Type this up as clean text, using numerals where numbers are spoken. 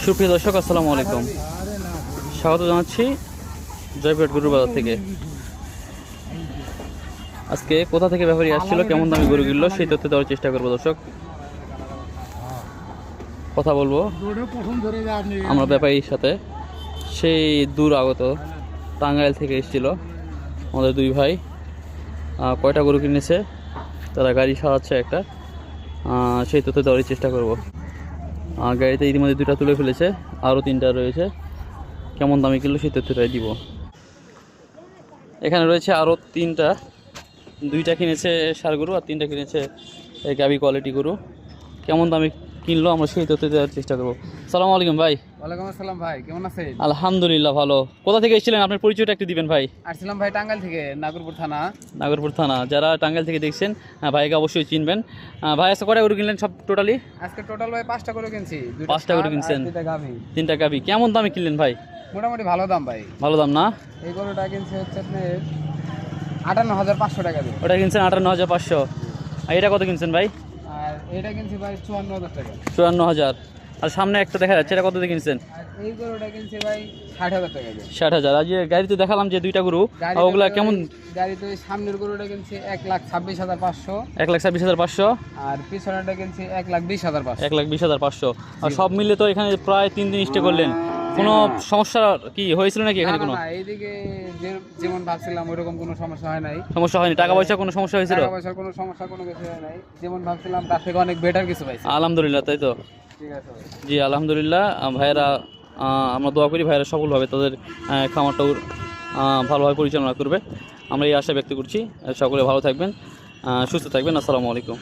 সুপ্রিয় দর্শক, আসসালামু আলাইকুম। স্বাগত জানাচ্ছি জয়পুরহাট গরুর বাজার থেকে। আজকে কোথা থেকে ব্যাপারী আসছিল, কেমন দামে গরু কিনলো, সেই তথ্য দেওয়ার চেষ্টা করবো। দর্শক, কথা বলবো আমরা ব্যাপারীর সাথে। সেই দূর আগত টাঙ্গাইল থেকে এসেছিল আমাদের দুই ভাই। কয়টা গরু কিনেছে, তারা গাড়ি সাজাচ্ছে একটা, সেই তথ্য দেওয়ার চেষ্টা করব। গাড়িতে ইতিমধ্যে দুটা তুলে ফেলেছে, আরও তিনটা রয়েছে। কেমন দামে কিনলো সেই তথ্যটাই দিব। এখানে রয়েছে আরও তিনটা, দুইটা কিনেছে ষাঁড় গরু আর তিনটা কিনেছে গাভী কোয়ালিটি গরু। কেমন দামে কিনলো আমরা সেই তথ্য দেওয়ার চেষ্টা করবো। সালামু আলাইকুম ভাই। ওয়ালাইকুম আসসালাম ভাই, কেমন আছেন? আলহামদুলিল্লাহ ভালো। কোথা থেকে এসেছিলেন, আপনার পরিচয়টা একটু দিবেন ভাই। আসছিলাম ভাই টাঙ্গাইল থেকে, নাগরপুর থানা। নাগরপুর থানা। যারা টাঙ্গাইল থেকে দেখছেন ভাইকে অবশ্যই চিনবেন। ভাই আজকে কটা গরু কিনলেন সব টোটালি? আজকে টোটাল ভাই 5টা করে কিনছি। 5টা গরু কিনছেন, 3টা গাভী। 3টা গাভী। কেমন দামে কিনলেন ভাই? মোটামুটি ভালো দাম ভাই। ভালো দাম না? এই গরুটা কিনছে হচ্ছে আপনার 58,500 টাকা দিয়ে। ওটা কিনছেন 58,500। আর এটা কত কিনছেন ভাই? আর এটা কিনছি ভাই 54,000 টাকা। 54,000। আর সামনে একটা দেখা যাচ্ছে, এটা কত দিয়ে কিনছেন? আর এই গরুটা কিনছি ভাই 60,000 টাকা দিয়ে। 60,000। আর যে গাড়িতে দেখালাম যে দুইটা গরু, ওগুলা কেমন? গাড়িতে ওই সামনের গরুটা কিনছি 1,26,500। 1,26,500। আর পিছনেরটা কিনছি 1,20,500। 1,20,500। আর সব মিলে তো এখানে প্রায় 3 দিন স্টে করলেন। কোনো সমস্যা কি হয়েছিল নাকি এখানে? কোনো এইদিকে যেমন ভাবছিলাম ওইরকম কোনো সমস্যা হয় নাই। সমস্যা হয়নি? টাকা পয়সা কোনো সমস্যা হয়েছিল? টাকা পয়সার কোনো সমস্যা কোনো কিছু হয় নাই। যেমন ভাবছিলাম তার থেকে অনেক বেটার কিছু পাইছি। আলহামদুলিল্লাহ, তাই তো? ঠিক আছে জি আলহামদুলিল্লাহ। ভাইয়েরা, আমরা দোয়া করি ভাইয়েরা সফলভাবে তাদের খামারটাও ভালোভাবে পরিচালনা করবে। আমরা এই আশা ব্যক্ত করছি। সকলে ভালো থাকবেন, সুস্থ থাকবেন। আসসালামু আলাইকুম।